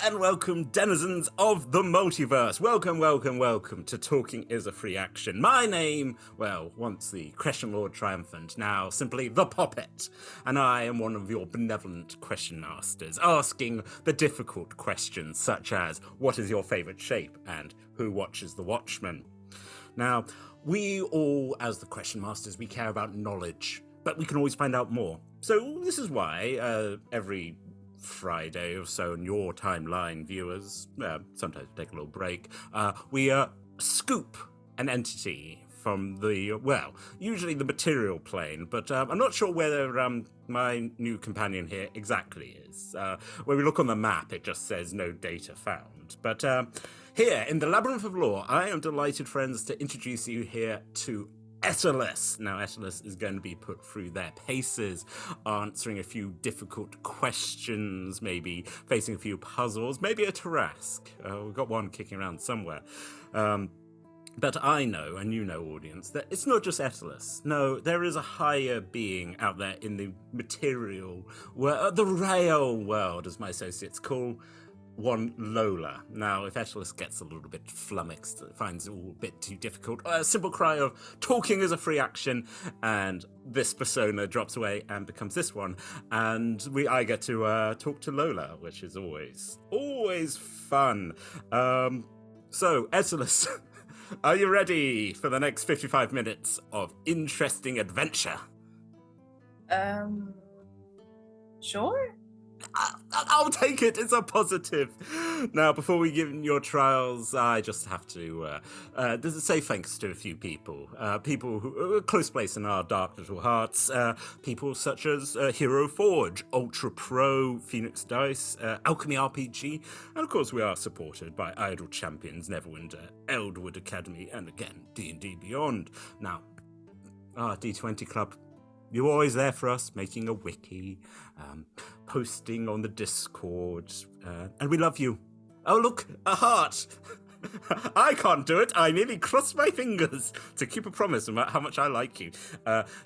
and welcome, denizens of the multiverse. Welcome to Talking is a Free Action. My name, well, once the Question Lord Triumphant, now simply the Poppet. And I am one of your benevolent question masters, asking the difficult questions such as, what is your favourite shape? And who watches the Watchmen? Now, we all, as the question masters, we care about knowledge, but we can always find out more. So this is why every Friday or so in your timeline, viewers, sometimes take a little break, we scoop an entity from the, well, usually the material plane, but I'm not sure whether my new companion here exactly is. When we look on the map, it just says no data found. But here, in the Labyrinth of Lore, I am delighted, friends, to introduce you here to Eytelis. Now, Eytelis is going to be put through their paces, answering a few difficult questions, maybe facing a few puzzles, maybe a Tarrasque. We've got one kicking around somewhere. But I know, and you know, audience, that it's not just Eytelis. No, there is a higher being out there in the material world, the real world, as my associates call one Lola. Now, if Eytelis gets a little bit flummoxed, finds it all a bit too difficult, a simple cry of talking is a free action, and this persona drops away and becomes this one, and I get to talk to Lola, which is always fun. So, Eytelis, are you ready for the next 55 minutes of interesting adventure? Sure. I'll take it. It's a positive. Now, before we give your trials, I just have to say thanks to a few people. People who are close place in our dark little hearts. People such as Hero Forge, Ultra Pro, Phoenix Dice, Alchemy RPG, and of course we are supported by Idle Champions, Neverwinter, Eldwood Academy, and again D&D Beyond. Now, our D20 Club, you're always there for us, making a wiki, posting on the Discord, and we love you. Oh, look, a heart! I can't do it. I nearly crossed my fingers to keep a promise about how much I like you.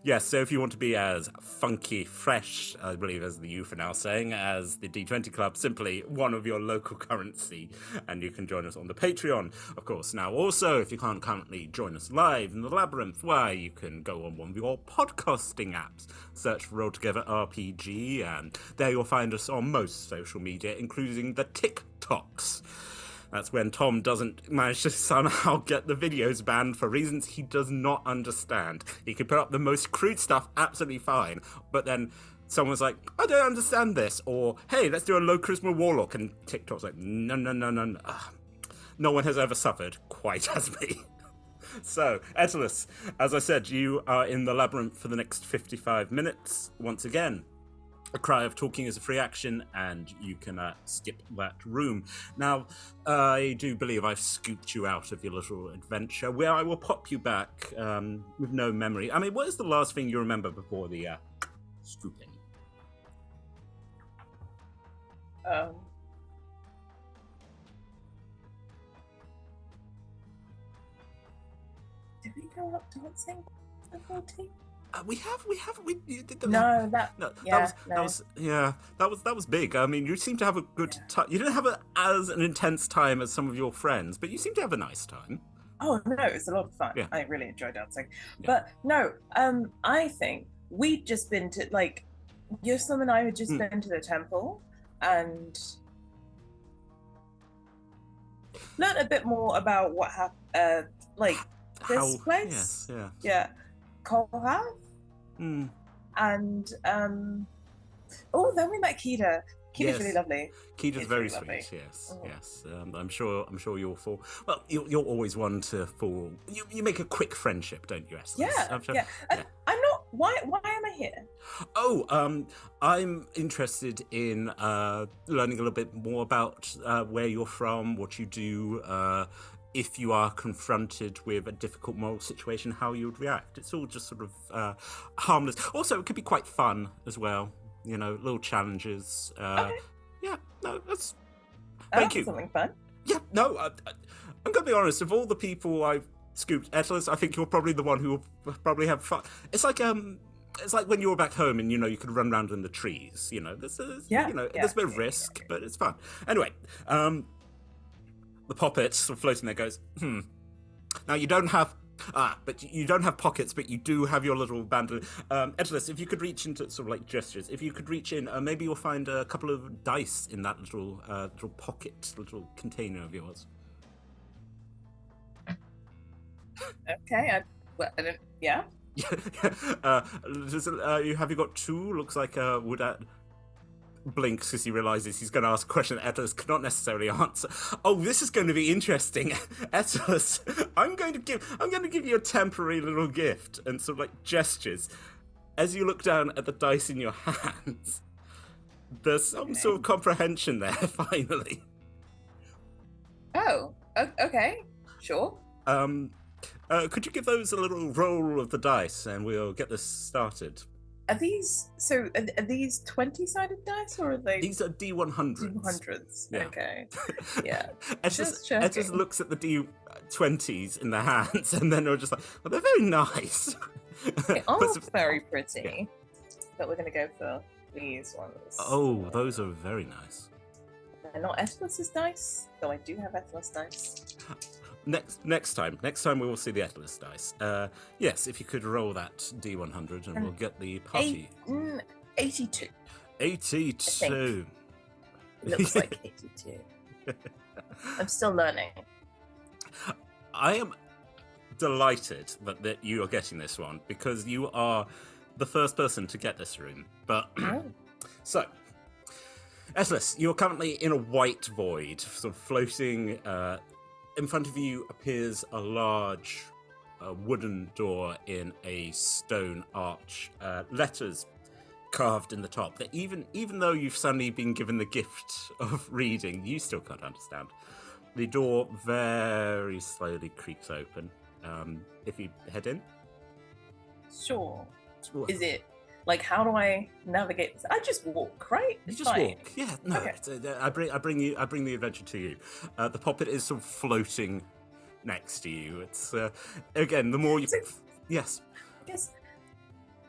Yes, so if you want to be as funky, fresh, I believe as the youth are now saying, as the D20 Club, simply one of your local currency, and you can join us on the Patreon, of course. Now, also, if you can't currently join us live in the Labyrinth, why, you can go on one of your podcasting apps, search for Roll Together RPG, and there you'll find us on most social media, including the TikToks. That's when Tom doesn't manage to somehow get the videos banned for reasons he does not understand. He could put up the most crude stuff absolutely fine, but then someone's like, I don't understand this, or, hey, let's do a low charisma warlock, and TikTok's like, no. No one has ever suffered quite as me. So, Eytelis, as I said, you are in the Labyrinth for the next 55 minutes, once again. A cry of talking is a free action, and you can skip that room. Now, I do believe I've scooped you out of your little adventure, where I will pop you back with no memory. I mean, what is the last thing you remember before the scooping? Did we go up dancing the 14th? That was big. I mean, you seem to have a good time. You didn't have as an intense time as some of your friends, but you seem to have a nice time. Oh no, it's a lot of fun. Yeah. I really enjoy dancing. Yeah. But no, I think we'd just been to, like, Yuslam and I had just been to the temple and learned a bit more about what happened, this place. Yes, yeah. Kohath. And then we met Kida. Kida's really lovely. Kida's very sweet. Lovely. Yes. I'm sure you'll fall. Well, you're always one to fall. You make a quick friendship, don't you, Eytelis? Yeah. I'm not. Why am I here? Oh, I'm interested in learning a little bit more about where you're from, what you do. If you are confronted with a difficult moral situation, how you would react. It's all just sort of harmless. Also, it could be quite fun as well. You know, little challenges. Okay. Yeah, no, that's... Thank you. Something fun. Yeah, no, I'm going to be honest. Of all the people I've scooped, Eytelis, I think you're probably the one who will probably have fun. It's like, it's like when you're back home and you could run around in the trees. There's a bit of risk, but it's fun. Anyway, the poppet sort of floating there goes, Now you don't have pockets, but you do have your little bandolier. Eytelis, if you could reach into sort of like gestures, if you could reach in, maybe you'll find a couple of dice in that little pocket, little container of yours. Okay, yeah. Have you got two? Looks like would blinks because he realizes he's going to ask a question that Eytelis cannot necessarily answer. Oh, this is going to be interesting. Eytelis, I'm going to give you a temporary little gift and sort of like gestures. As you look down at the dice in your hands, there's some sort of comprehension there, finally. Oh, okay, sure. Could you give those a little roll of the dice and we'll get this started? Are these 20-sided dice, or are they? These are D100s. D100s. Yeah. Okay. Yeah. It just looks at the D20s in their hands, and then they're just like, well, they're very nice. They are very pretty, but we're going to go for these ones. Oh, those are very nice. They're not Eytelis's dice, though I do have Eytelis dice. Next time we will see the Eytelis dice. Yes, if you could roll that D100 and we'll get the party. 82. 82. It looks like 82. I'm still learning. I am delighted that you are getting this one because you are the first person to get this room. But so, Eytelis, you're currently in a white void, sort of floating. In front of you appears a large wooden door in a stone arch. Letters carved in the top that even though you've suddenly been given the gift of reading, you still can't understand. The door very slowly creaks open. If you head in. Sure. Is it like, how do I navigate this? I just walk, right? You just walk. Yeah, no. Okay. I bring the adventure to you. The poppet is sort of floating next to you. It's again, the more you. Yes. I guess.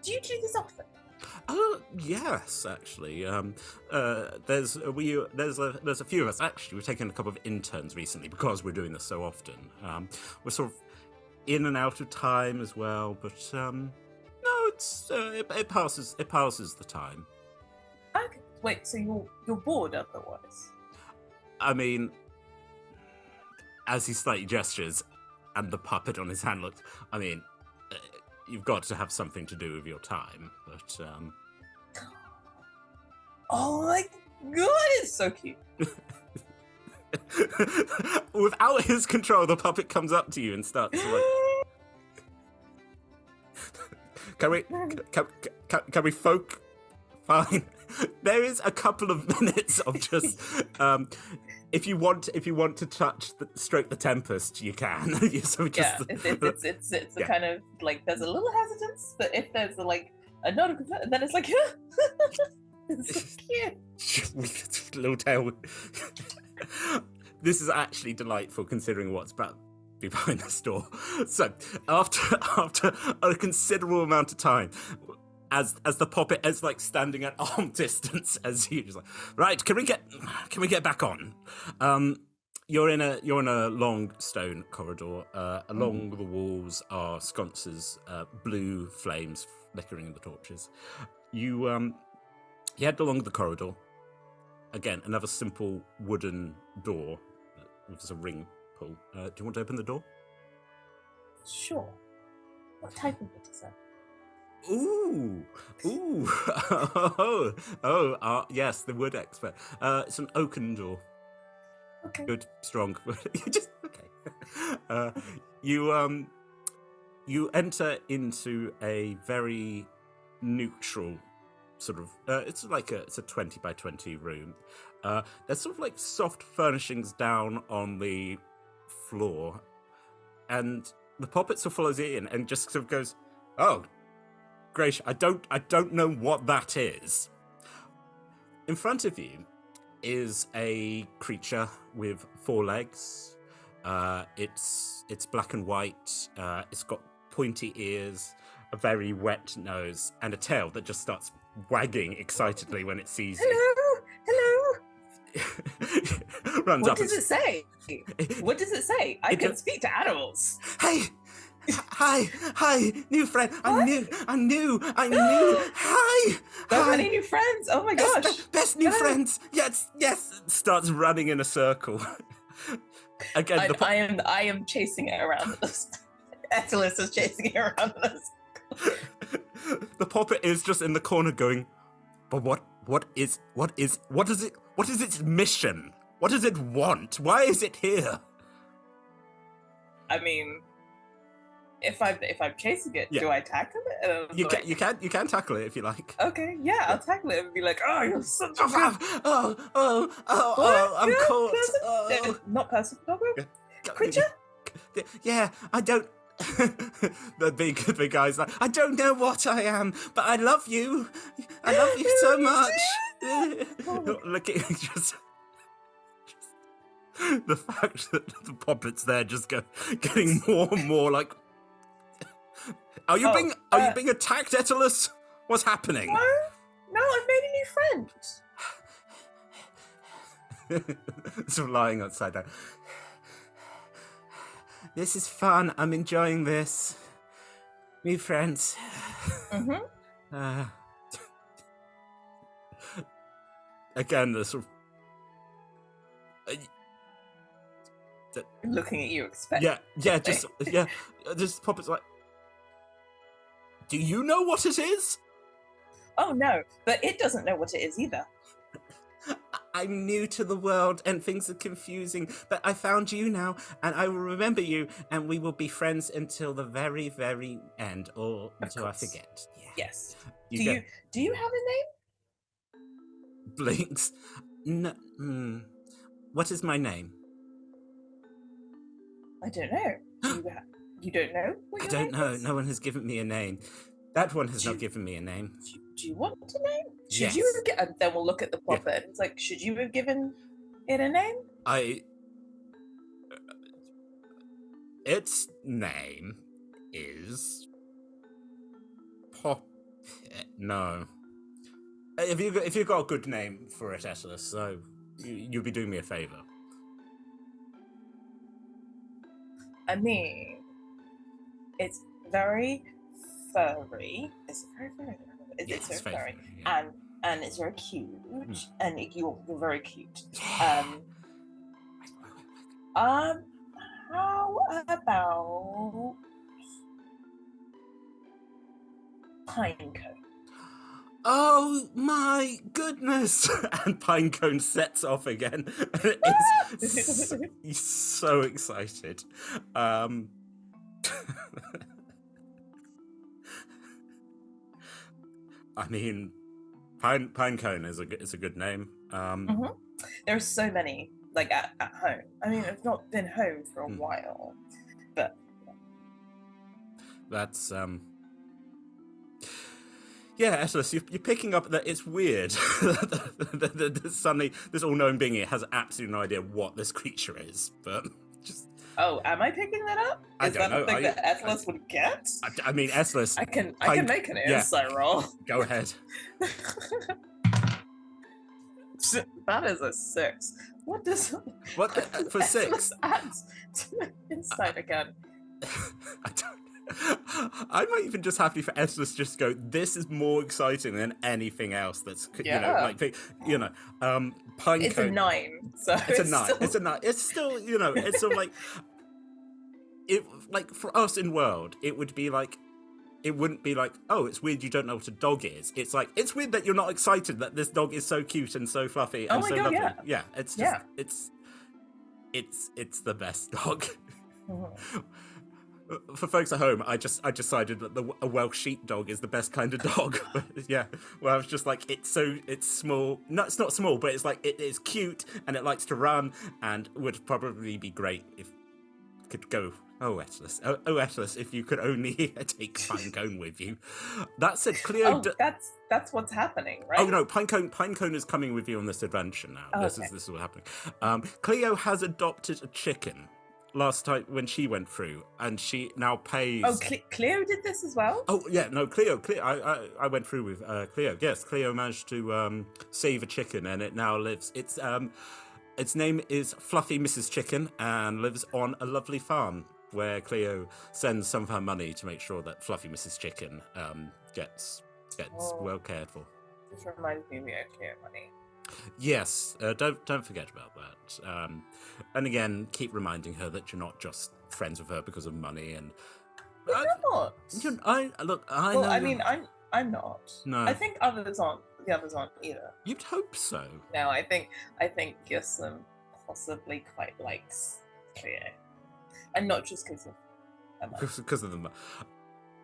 Do you do this often? Yes, actually. There's a few of us. Actually, we've taken a couple of interns recently because we're doing this so often. We're sort of in and out of time as well, but no, it passes the time. Okay. Wait, so you're bored otherwise? I mean, as he slightly gestures, and the puppet on his hand looks. I mean, you've got to have something to do with your time, but. Oh my god, it's so cute. Without his control, the puppet comes up to you and starts like. Can we folk? Fine. There is a couple of minutes of just if you want to stroke the tempest, you can. So just, it's a kind of like there's a little hesitance, but if there's a nod of consent, then it's like it's so cute. Little tail. This is actually delightful considering what's about behind this door. So after a considerable amount of time, as the poppet is like standing at arm distance as you just like, right, can we get back on? You're in a long stone corridor. Along the walls are sconces, blue flames flickering in the torches. You head along the corridor. Again, another simple wooden door with a ring pull. Do you want to open the door? Sure. What type of it is that? Ooh, yes, the wood expert. It's an oaken door. Okay. Good, strong. Just okay. You enter into a very neutral sort of. It's a 20 by 20 room. There's sort of like soft furnishings down on the floor, and the puppet sort of follows it in and just sort of goes, "Oh, gracious, I don't know what that is." In front of you is a creature with 4 legs. It's black and white. It's got pointy ears. a very wet nose, and a tail that just starts wagging excitedly when it sees you. Hello. Runs What up does it say? What does it say? I can speak to animals. Hey! Hi, new friend. I'm new. Hi! So many new friends. Oh my gosh. Best new friends. Yes. Starts running in a circle. Again, I am chasing it around us. Eytelis is chasing it around us. The puppet is just in the corner going, but what is its mission? What does it want? Why is it here? I mean, if I'm chasing it, do I tackle it? You can tackle it if you like. Okay, yeah, I'll tackle it and be like, oh, you're such a I'm caught. Not person, creature? Yeah, I don't. The big guy's like, I don't know what I am, but I love you. I love you so much. Look at just the fact that the puppet's there just getting more and more like. Are you being attacked, Eytelis? What's happening? No, I've made a new friend. Sort of lying upside down. This is fun. I'm enjoying this. New friends. Mm-hmm. Again, the sort of looking at you, expecting. Just puppet's like. Do you know what it is? Oh no, but it doesn't know what it is either. I'm new to the world and things are confusing, but I found you now and I will remember you and we will be friends until the very, very end or until I forget. Yeah. Yes. Do you have a name? Blinks. No. What is my name? I don't know. You don't know? I don't know. No one has given me a name. That one has not given me a name. Do you want a name? Yes. And then we'll look at the puppet and it's like, should you have given it a name? Its name is Poppet. No. If you've got a good name for it, Eytelis, so you'll be doing me a favor. I mean, it's very furry. It's very furry. It's very furry. Yeah. And it's very cute. And you're very cute. How about Pinecone? Oh my goodness! And Pinecone sets off again. He's so excited. I mean, Pinecone is a good name. There's so many, like at home. I mean, I've not been home for a while, but that's yeah, Eytelis, you're picking up that it's weird that suddenly this all-knowing being here has absolutely no idea what this creature is, but just. Oh, am I picking that up? Is that a thing that Eytelis would get? I mean, Eytelis. I can make an insight roll. Go ahead. That is a 6. What for 6? Adds to insight again. I might even just happy for Eytelis just go, this is more exciting than anything else that's, Pinecone. It's a 9, so it's a 9. It's a 9. It's still, it's sort of like, it, like for us in world, it would be like, it wouldn't be like, oh, it's weird you don't know what a dog is. It's like, it's weird that you're not excited that this dog is so cute and so fluffy and so lovely. Yeah, it's just, it's the best dog. For folks at home, I decided that a Welsh sheepdog is the best kind of dog. Yeah, well, I was just like, it's small. No, it's not small, but it's like it is cute and it likes to run and would probably be great if it could go. Oh, Eytelis, Eytelis, if you could only take Pinecone with you. That said, Cleo. That's what's happening, right? Oh no, Pinecone is coming with you on this adventure now. Oh, this is what's happening. Cleo has adopted a chicken. last time when she went through, and she now pays. Oh, Cleo did this as well? Oh yeah, no, Cleo. I went through with Cleo. Yes, Cleo managed to save a chicken, and it now lives. Its name is Fluffy Mrs. Chicken, and lives on a lovely farm where Cleo sends some of her money to make sure that Fluffy Mrs. Chicken gets well cared for. This reminds me of Cleo money. Yes, don't forget about that. And again, keep reminding her that you're not just friends with her because of money. And I'm not. I know. I mean, I'm not. No, I think the others aren't either. You'd hope so. No, I think Gislam possibly quite likes Cleo, and not just because of because of the money.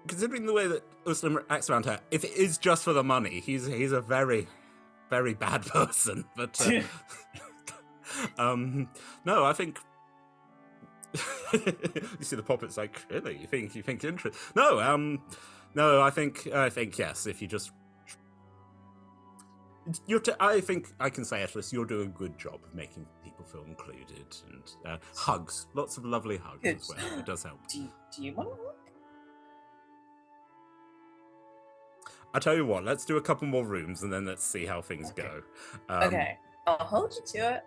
Considering the way that Uslam acts around her, if it is just for the money, he's a very, very bad person. But no, I think you see the puppet's like, really? You think interesting? No, I think yes. If you just, I think I can say, Eytelis, you're doing a good job of making people feel included, and hugs, lots of lovely hugs as well. It does help. Do you want to hug? I tell you what, let's do a couple more rooms and then let's see how things go. Okay, I'll hold you to it.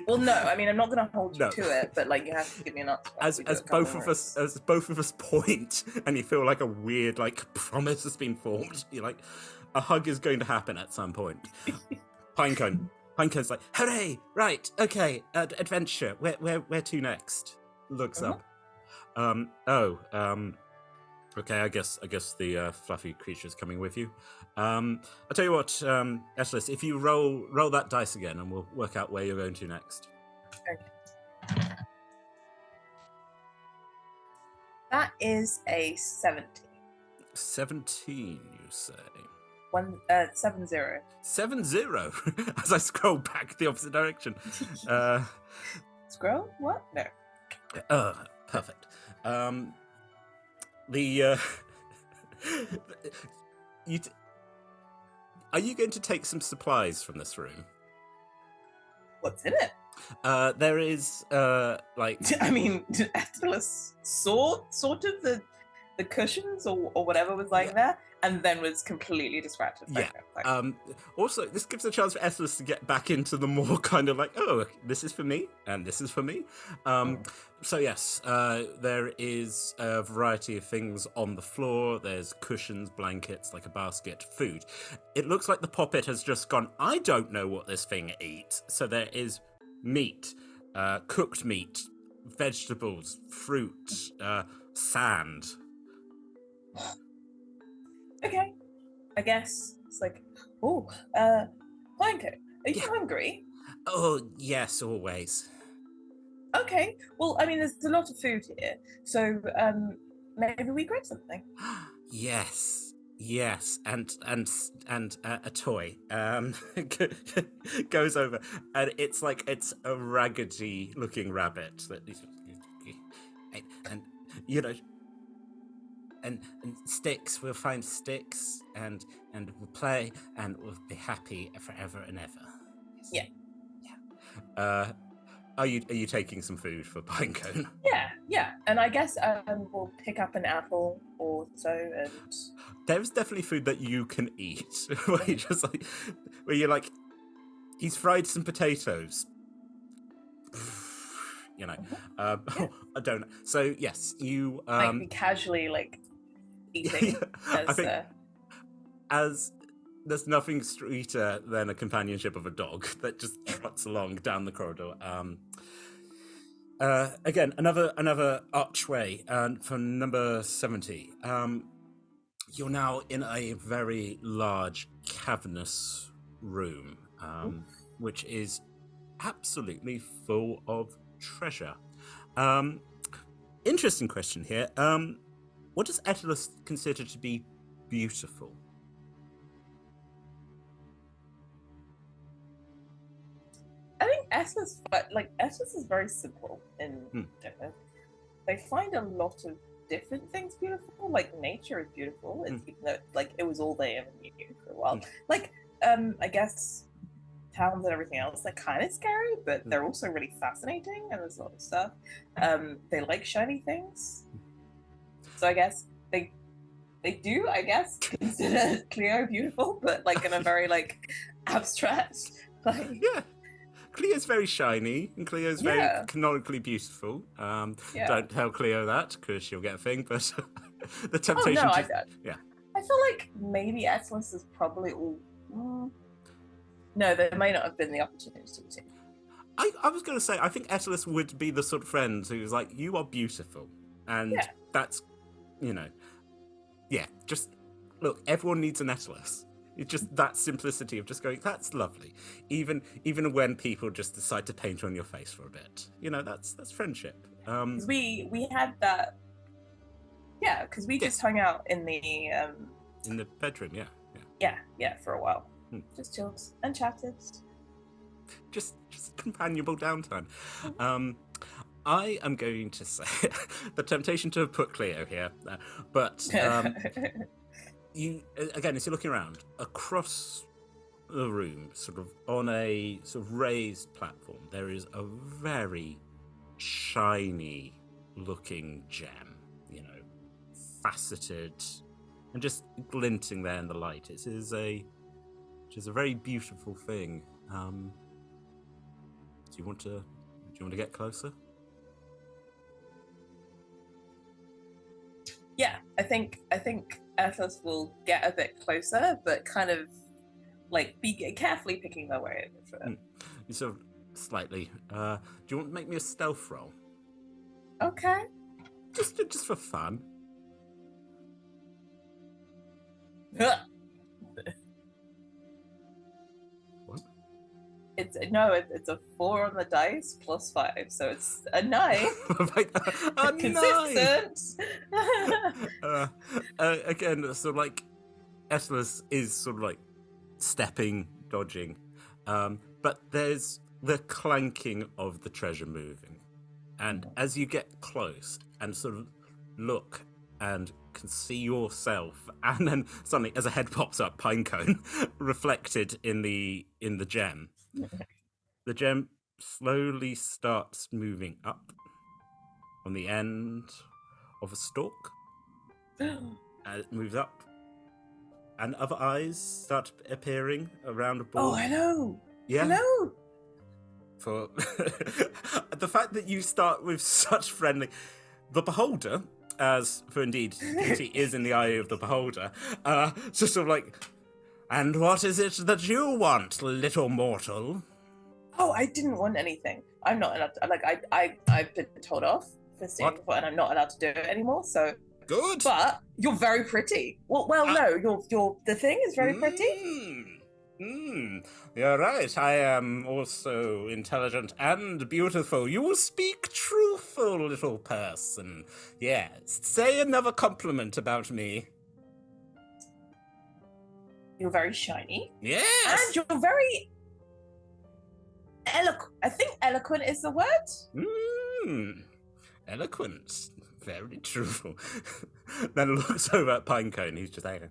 Well, no, I mean, I'm not going to hold you to it, but like, you have to give me an answer. As both of us point, and you feel like a weird promise has been formed. You're like, a hug is going to happen at some point. Pinecone's like, hooray! Right, okay, adventure. Where to next? Looks up. Okay, I guess the fluffy creature's coming with you. I'll tell you what, Eytelis, if you roll that dice again, and we'll work out where you're going to next. Okay. That is a 17. 17, you say? 70. 70. As I scroll back the opposite direction. Scroll? What? No. Perfect. Are you going to take some supplies from this room? What's in it? There is I mean, Eytelis saw sort of the cushions or whatever was lying there, and then was completely distracted. Also, this gives a chance for Eytelis to get back into the more kind of oh, this is for me, and this is for me. So yes, there is a variety of things on the floor. There's cushions, blankets, like a basket, food. It looks like the puppet has just gone, I don't know what this thing eats. So there is meat, cooked meat, vegetables, fruit, sand. Okay, I guess it's like, Pinecone, are you hungry? Oh, yes, always. Okay, well, I mean, there's a lot of food here, so maybe we grab something. Yes, and a toy goes over, and it's a raggedy looking rabbit that, and and sticks. We'll find sticks and we'll play and we'll be happy forever and ever. Yeah. Are you taking some food for Pinecone? Yeah, and I guess we'll pick up an apple or so. And there's definitely food that you can eat. where you're like, he's fried some potatoes. I don't know. So yes, you might be casually eating. I think as there's nothing sweeter than a companionship of a dog that just trots along down the corridor. Again, another archway, and for number 70, you're now in a very large cavernous room, which is absolutely full of treasure. Interesting question here. What does Eytelis consider to be beautiful? I think Eytelis is very simple in different. They find a lot of different things beautiful. Like nature is beautiful, even though it was all they ever knew for a while. I guess towns and everything else, they're kind of scary, but they're also really fascinating, and there's a lot of stuff. They like shiny things, so I guess they do, I guess, consider Cleo beautiful, but like in a very like abstract, like yeah. Cleo's very shiny, and Cleo's very canonically beautiful. Don't tell Cleo that, because she'll get a thing, but the temptation I don't. Yeah. I feel like maybe Eytelis is probably all... No, there may not have been the opportunity to. I was going to say, I think Eytelis would be the sort of friend who's like, you are beautiful. And that's, just, look, everyone needs an Eytelis. It's just that simplicity of just going, that's lovely. Even when people just decide to paint on your face for a bit. That's friendship. Because we had that... Yeah, because we just hung out in the bedroom, Yeah, for a while. Just chilled and chatted. Just companionable downtime. I am going to say the temptation to put Cleo here, but you again, as you're looking around across the room, sort of on a sort of raised platform, there is a very shiny looking gem, faceted and just glinting there in the light. It is a very beautiful thing. Do you want to get closer? Yeah, I think Eytelis will get a bit closer, but kind of like be carefully picking their way over. You sort of slightly. Do you want to make me a stealth roll? Okay. Just for fun. What? It's a 4 on the dice plus 5, so it's a 9. A consistent. 9. Again, so like Eytelis is sort of like stepping, dodging, but there's the clanking of the treasure moving, and as you get close and sort of look and can see yourself, and then suddenly, as a head pops up, Pinecone reflected in the gem. The gem slowly starts moving up on the end of a stalk, and it moves up, and other eyes start appearing around a ball. Oh, I know. Yeah. I know. For the fact that you start with such friendly, the beholder. As for indeed, beauty is in the eye of the beholder. Just sort of like, and what is it that you want, little mortal? Oh, I didn't want anything. I'm not allowed to, like, I've been told off for seeing before, and I'm not allowed to do it anymore, so. Good. But you're very pretty. No, the thing is very pretty. You're right. I am also intelligent and beautiful. You will speak truthful, little person. Yes. Say another compliment about me. You're very shiny. Yes. And you're very eloquent. I think eloquent is the word. Eloquent. Very truthful. Then looks over at Pinecone. He's just like,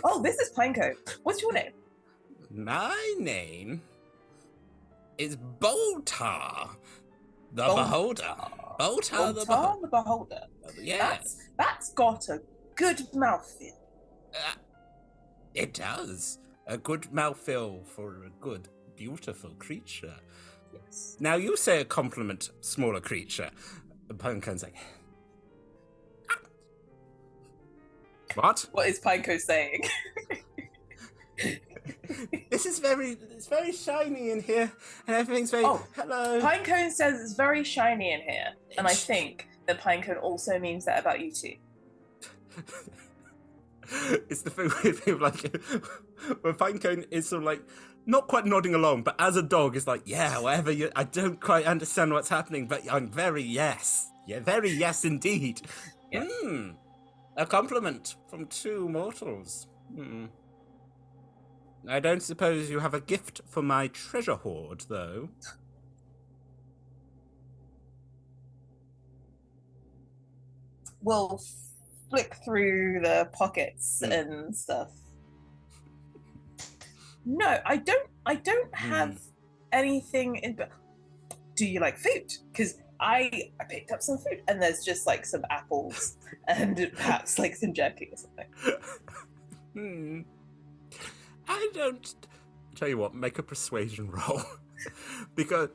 oh, this is Pinecone. What's your name? My name is Boltar the Beholder. Boltar the Beholder. Yes. That's got a good mouthfeel. It does. A good mouthfeel for a good, beautiful creature. Yes. Now you say a compliment, smaller creature. And Pinecone's like, what? What is Pinecone saying? It's very shiny in here, and everything's very, hello. Pinecone says it's very shiny in here, and I think that Pinecone also means that about you too. It's the thing with like, when Pinecone is sort of like, not quite nodding along, but as a dog, is like, yeah, whatever you, I don't quite understand what's happening, but I'm very yes. Yeah, very yes indeed. Yeah. A compliment from two mortals. I don't suppose you have a gift for my treasure hoard, though. We'll flick through the pockets and stuff. No, I don't have anything in. Do you like food? Because I picked up some food, and there's just like some apples and perhaps like some jerky or something. I don't. Tell you what, make a persuasion roll. Because,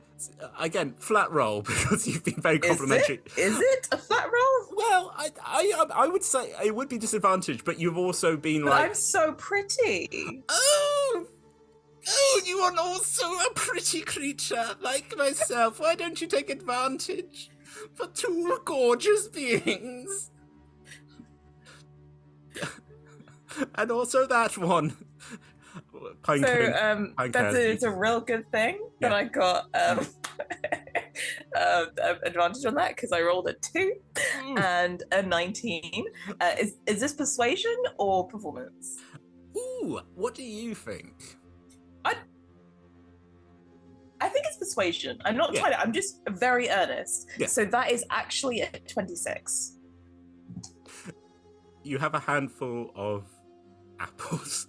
again, flat roll, because you've been very complimentary. Is it a flat roll? Well, I would say it would be disadvantaged, but you've also been but like... I'm so pretty. Oh, you are also a pretty creature, like myself. Why don't you take advantage for two gorgeous beings? And also that one. It's a real good thing that I got advantage on that because I rolled a 2 and a 19. Is this persuasion or performance? Ooh, what do you think? I think it's persuasion. I'm not trying to, I'm just very earnest. Yeah. So that is actually a 26. You have a handful of apples.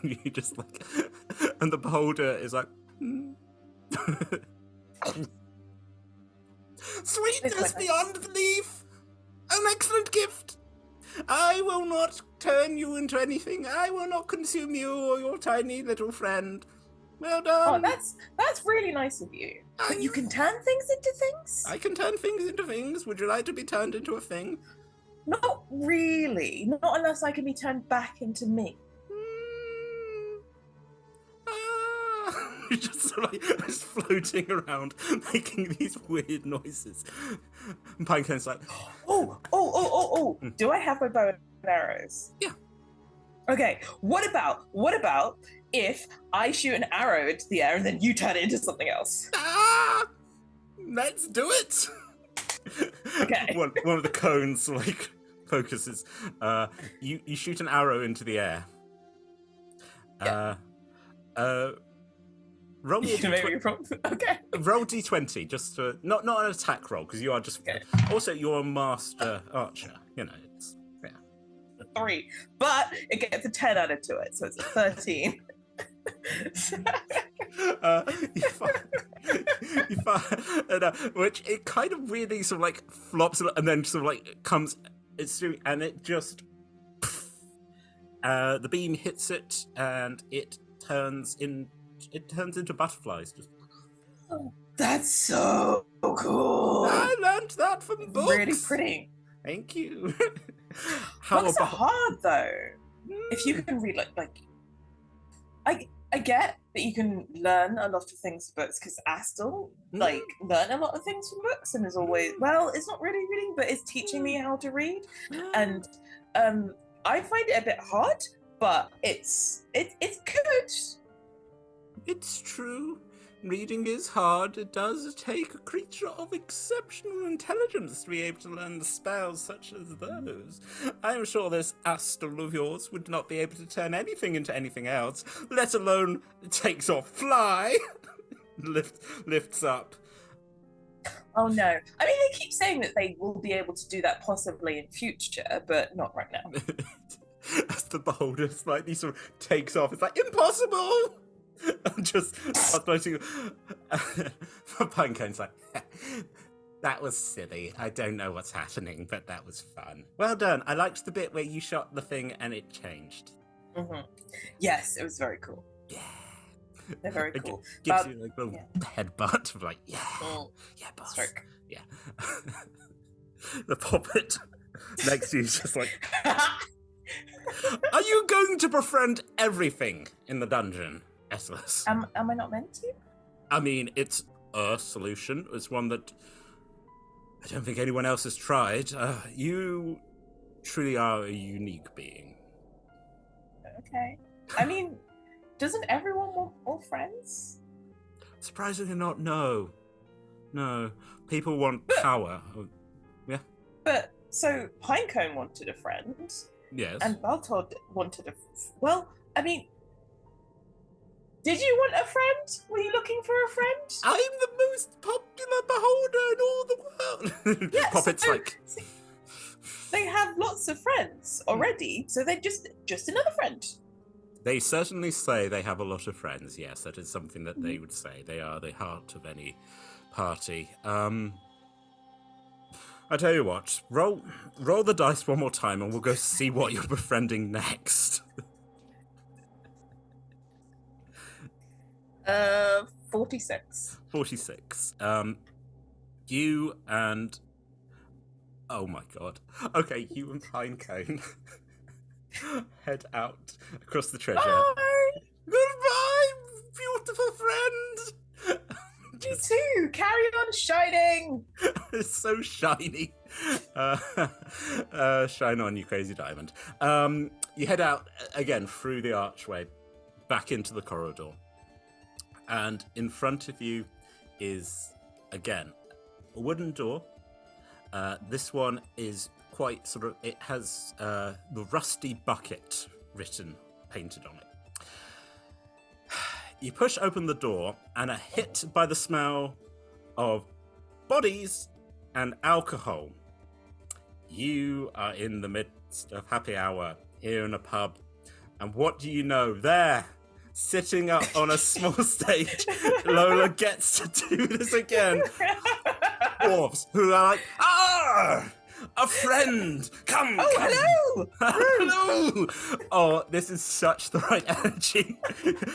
And you just like, and the beholder is like, sweetness beyond belief, an excellent gift. I will not turn you into anything. I will not consume you or your tiny little friend. Well done. Oh, that's really nice of you. But you can turn things into things? I can turn things into things. Would you like to be turned into a thing? Not really. Not unless I can be turned back into me. Just floating around, making these weird noises. And Pinecone's like, oh. Do I have my bow and arrows? Yeah. Okay, what about if I shoot an arrow into the air and then you turn it into something else? Let's do it. Okay. One of the cones like focuses. You shoot an arrow into the air. Roll me okay. Roll d20, just to, not an attack roll, because you are just... Okay. Also, you're a master archer, you know, it's... Yeah. 3, but it gets a 10 added to it, so it's a 13. You fire, which it kind of weirdly sort of like flops and then sort of like comes, it's through, and it just... the beam hits it, and it turns into butterflies. Just... Oh, that's so cool. I learned that from books. Really pretty. Thank you. Books are hard though. If you can read like I get that you can learn a lot of things from books because Astel like learn a lot of things from books and is always it's not really reading, but it's teaching me how to read. And I find it a bit hard, but it's good. It's true. Reading is hard. It does take a creature of exceptional intelligence to be able to learn the spells such as those. I am sure this Astel of yours would not be able to turn anything into anything else, let alone takes off fly. Lifts up. Oh no. I mean, they keep saying that they will be able to do that possibly in future, but not right now. As the beholder slightly sort of takes off, it's like, impossible! Just floating. Pinecone's like, that was silly. I don't know what's happening, but that was fun. Well done. I liked the bit where you shot the thing and it changed. Mm-hmm. Yes, it was very cool. Yeah. They're very cool. Gives you like a little headbutt of like, yeah, boss. Stroke. Yeah. The puppet next to you is just like, are you going to befriend everything in the dungeon? Eytelis. Am I not meant to? I mean, it's a solution. It's one that I don't think anyone else has tried. You truly are a unique being. Okay. I mean, doesn't everyone want more friends? Surprisingly not, no. No. People want power. Yeah. But, so, Pinecone wanted a friend. Yes. And Baltod wanted a... Well, I mean... Did you want a friend? Were you looking for a friend? I'm the most popular beholder in all the world. Yes, Puppet's like... They have lots of friends already, so they're just another friend. They certainly say they have a lot of friends. Yes, that is something that they would say. They are the heart of any party. I tell you what, roll the dice one more time and we'll go see what you're befriending next. 46. 46. You and... Oh my god. Okay, you and Pinecone head out across the treasure. Bye! Goodbye, beautiful friend! You too! Carry on shining! It's so shiny. Shine on, you crazy diamond. You head out again through the archway, back into the corridor. And in front of you is, again, a wooden door. This one is quite sort of, it has the rusty bucket painted on it. You push open the door and are hit by the smell of bodies and alcohol. You are in the midst of happy hour here in a pub. And what do you know? There, sitting up on a small stage, Lola gets to do this again. Dwarves who are like, a friend! Come! Hello! Hello! Oh, this is such the right energy.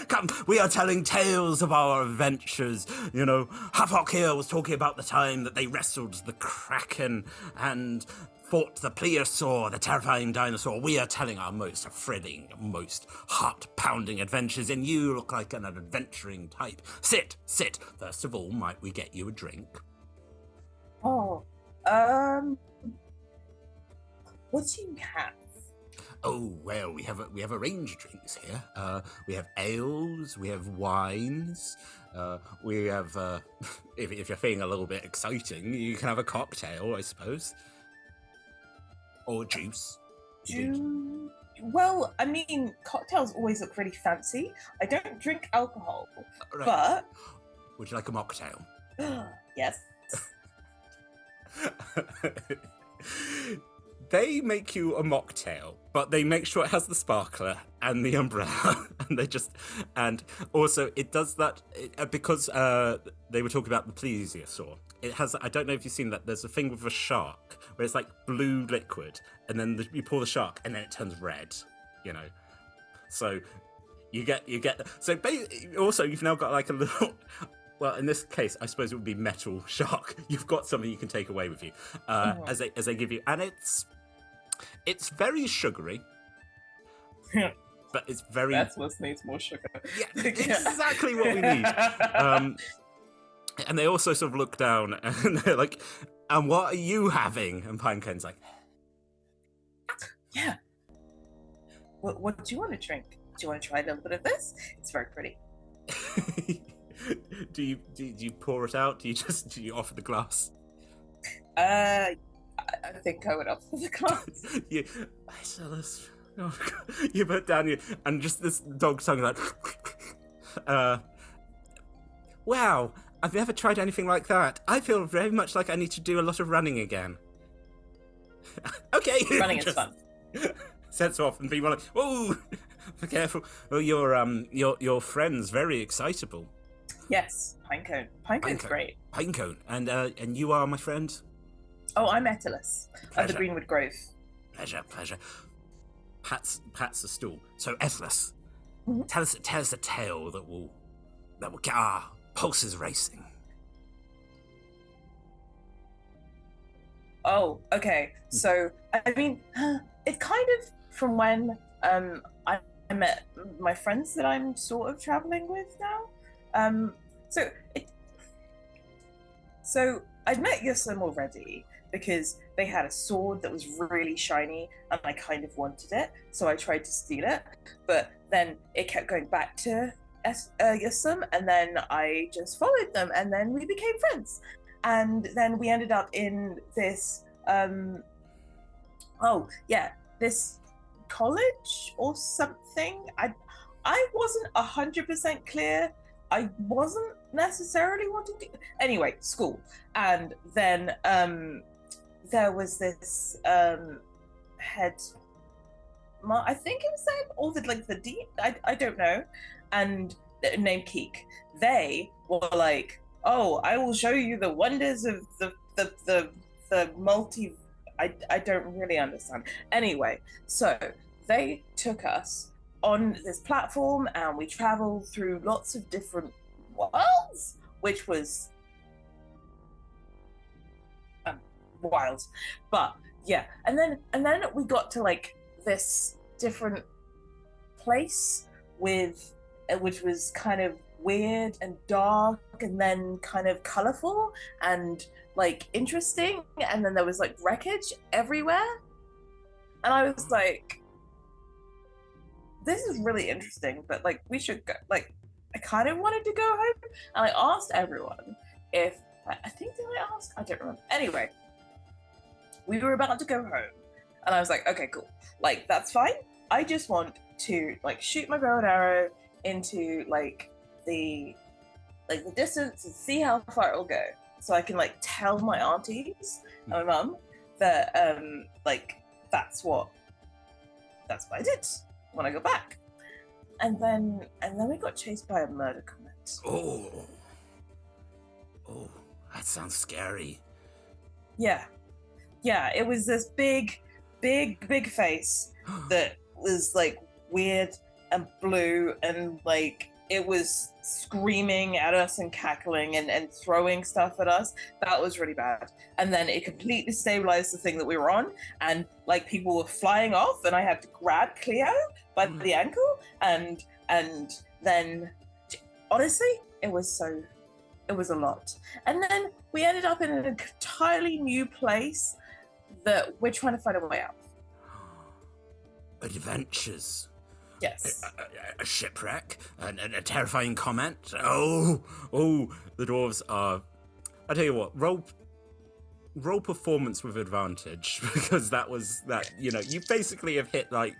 Come, we are telling tales of our adventures. You know, Havoc here was talking about the time that they wrestled the Kraken and fought the plesiosaur, the terrifying dinosaur. We are telling our most thrilling, most heart-pounding adventures, and you look like an adventuring type. Sit. First of all, might we get you a drink? Oh, what do you have? Oh, well, we have a range of drinks here. We have ales, we have wines, we have, if you're feeling a little bit exciting, you can have a cocktail, I suppose. Or juice. Well, I mean, cocktails always look really fancy. I don't drink alcohol, Right. but... Would you like a mocktail? Yes. They make you a mocktail, but they make sure it has the sparkler and the umbrella, and also it does that because they were talking about the plesiosaur. It has, I don't know if you've seen that. There's a thing with a shark where it's like blue liquid, and then you pour the shark, and then it turns red. You know, so you get. So also you've now got like a little. Well, in this case, I suppose it would be metal shark. You've got something you can take away with you as they give you, and it's very sugary, but it's very. That's what needs more sugar. Yeah, exactly what we need. And they also sort of look down and they're like, "And what are you having?" And Pinecone's like, "Yeah. What do you want to drink? Do you want to try a little bit of this? It's very pretty." Do you pour it out? Do you offer the glass? I think I would offer the glass. Eytelis. Oh, you put down and just this dog tongue like. Wow, I've never tried anything like that. I feel very much like I need to do a lot of running again. Okay. Running is fun. Sets off and people are like, whoa, be careful. Well, your friend's very excitable. Yes, Pinecone. Pinecone's great. Pinecone, and you are my friend. Oh, I'm Eytelis of the Greenwood Grove. Pleasure. Pats the stool. So Eytelis, mm-hmm. tell us a tale that will get our pulses racing. Oh, okay. So I mean, it's kind of from when I met my friends that I'm sort of traveling with now. So I'd met Yusum already because they had a sword that was really shiny and I kind of wanted it, so I tried to steal it, but then it kept going back to Yusum, and then I just followed them, and then we became friends, and then we ended up in this this college or something. I wasn't 100% clear. I wasn't necessarily wanting to. Anyway, school. And then there was this head I think it was them, or the D. I don't know, and named Keek. They were like, "Oh, I will show you the wonders of the multi." I don't really understand. Anyway, so they took us on this platform, and we traveled through lots of different worlds, which was wild. But yeah, and then we got to like this different place with which was kind of weird and dark and then kind of colorful and like interesting, and then there was like wreckage everywhere, and I was like, this is really interesting, but like we should go. Like I kind of wanted to go home, and I asked everyone if I think, did I ask? I don't remember. Anyway, we were about to go home, and I was like, okay, cool, like that's fine. I just want to like shoot my bow and arrow into like the distance and see how far it'll go, so I can like tell my aunties and my mum that like that's what I did when I go back. And then we got chased by a murder comet. Oh, that sounds scary. Yeah, it was this big face that was like weird and blue, and like it was screaming at us and cackling and throwing stuff at us. That was really bad. And then it completely stabilized the thing that we were on, and like people were flying off, and I had to grab Cleo by the ankle, and then honestly it was a lot. And then we ended up in an entirely new place that we're trying to find a way out. Adventures. Yes. A shipwreck and a terrifying comment. Oh, the dwarves are. I tell you what, roll performance with advantage, because that. You basically have hit like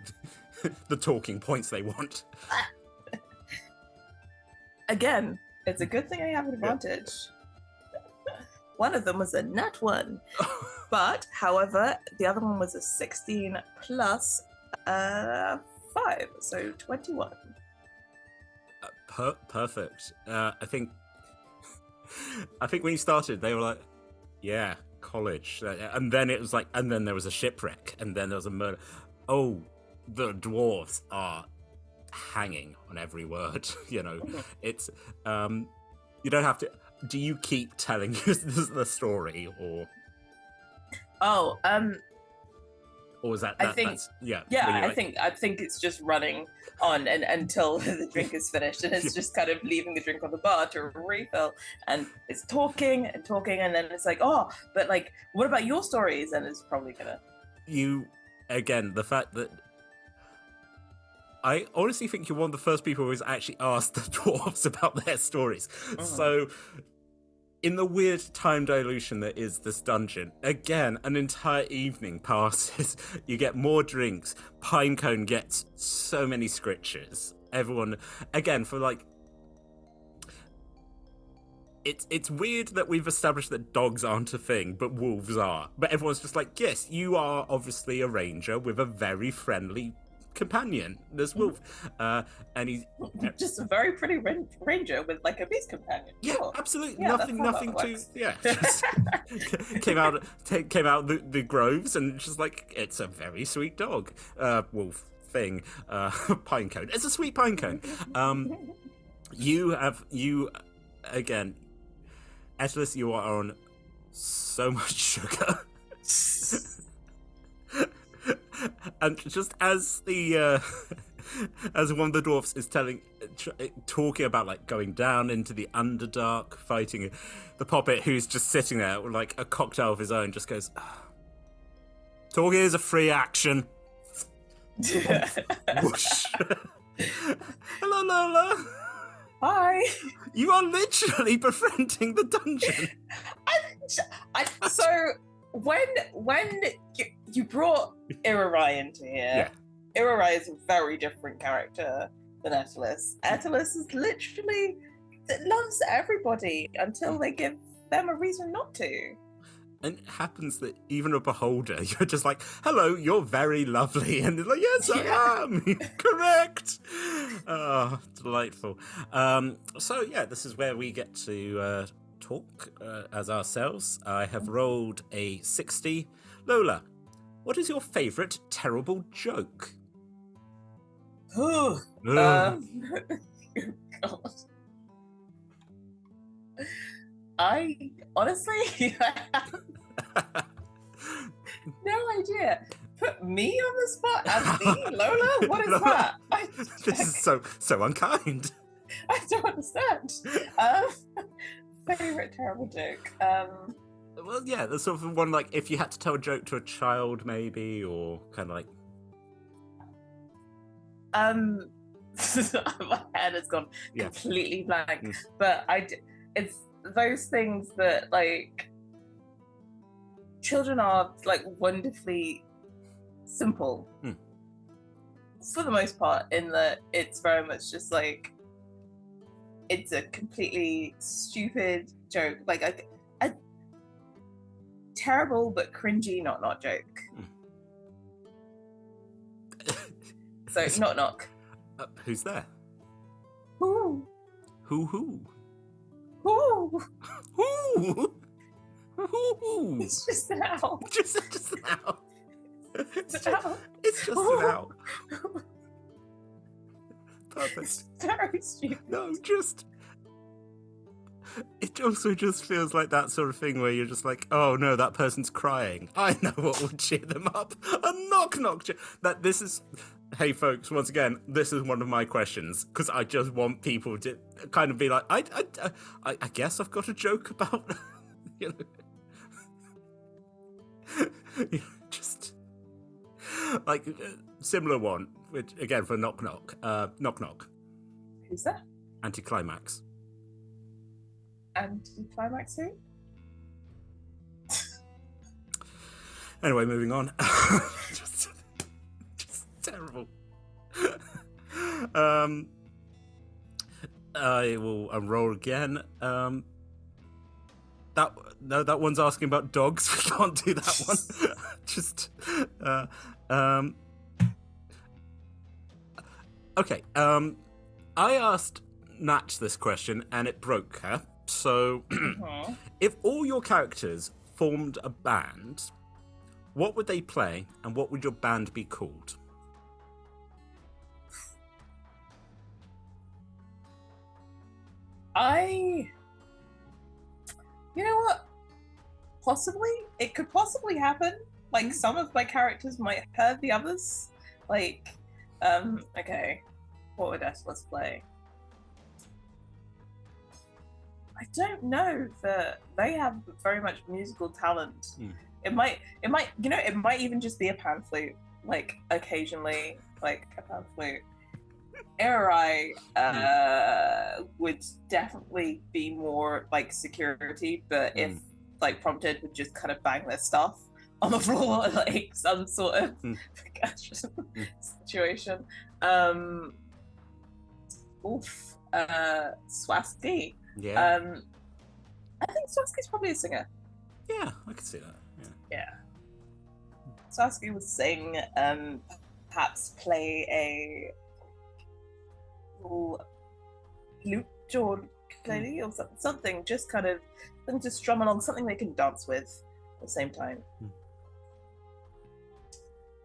the talking points they want. Again, it's a good thing I have an advantage. Yeah. One of them was a nat 1, but however, the other one was a 16 plus 5, so 21. Perfect. I think when you started, they were like, yeah, college, and then it was like, and then there was a shipwreck, and then there was a murder. Oh, the dwarves are hanging on every word. It's you don't have to. Do you keep telling the story, or? Or is that I think, that's, yeah. I think it's just running on and until the drink is finished, and it's just kind of leaving the drink on the bar to refill, and it's talking, and then it's like, oh, but like, what about your stories? And it's probably gonna. The fact that I honestly think you're one of the first people who's actually asked the dwarves about their stories. Mm. So, in the weird time dilution that is this dungeon, again, an entire evening passes. You get more drinks. Pinecone gets so many scritches. Everyone, again, for like... It's weird that we've established that dogs aren't a thing, but wolves are. But everyone's just like, yes, you are obviously a ranger with a very friendly companion. There's Wolf, and he's just a very pretty ranger with like a beast companion. Yeah, sure. Absolutely. Yeah, nothing to. Yeah, just came out the groves, and just like, it's a very sweet dog. Wolf thing. Pinecone. It's a sweet pinecone. You again, Eytelis, you are on so much sugar. And just as as one of the dwarfs is talking about like going down into the Underdark, fighting the Poppet, who's just sitting there with like a cocktail of his own, just goes, talking is a free action. Whoosh. Hello, Lola. Hi. You are literally befriending the dungeon. So when you brought Irarai into here, Irarai is a very different character than Eytelis. Eytelis is literally loves everybody until they give them a reason not to. And it happens that even a beholder, you're just like, hello, you're very lovely. And they're like, yes, I am. Correct. Oh, delightful. So, yeah, this is where we get to talk as ourselves. I have rolled a 60. Lola, what is your favourite terrible joke? Oh, God. I honestly have no idea. Put me on the spot as me, Lola? What is that? This is so unkind. I don't understand. Favorite terrible joke. Well, yeah, there's sort of one like if you had to tell a joke to a child, maybe, or kind of like. My head has gone completely blank. But it's those things that like children are like wonderfully simple for the most part, in that it's very much just like it's a completely stupid joke, like a terrible but cringy knock joke. So knock knock. Who's there? Who? Who? Who? Who? It's just an owl. Just an owl. It's just an owl. Perfect. It's very stupid. No, just. It also just feels like that sort of thing where you're just like, oh no, that person's crying. I know what would cheer them up. A knock. That this is. Hey folks, once again, this is one of my questions because I just want people to kind of be like, I guess I've got a joke about, you know, just like similar one, which again for knock. Who's that? Anticlimax. Anticlimax who? Anyway, moving on. just terrible. I will unroll again. That one's asking about dogs. We can't do that one. Just okay. I asked Natch this question and it broke her. So, if all your characters formed a band, what would they play and what would your band be called? You know what? Possibly. It could possibly happen. Like, some of my characters might hurt the others. Like, okay. What would Eytelis play? I don't know that they have very much musical talent. It might, you know, it might even just be a pan flute. Like, occasionally, like a pan flute. Eytelis would definitely be more like security, but if like prompted, would just kind of bang their stuff on the floor, like some sort of situation. Swaski. Yeah. I think Swaski's probably a singer. Yeah, I could see that. Yeah. Swaski would sing, perhaps play a flute or ukulele or something, just kind of them to strum along, something they can dance with at the same time.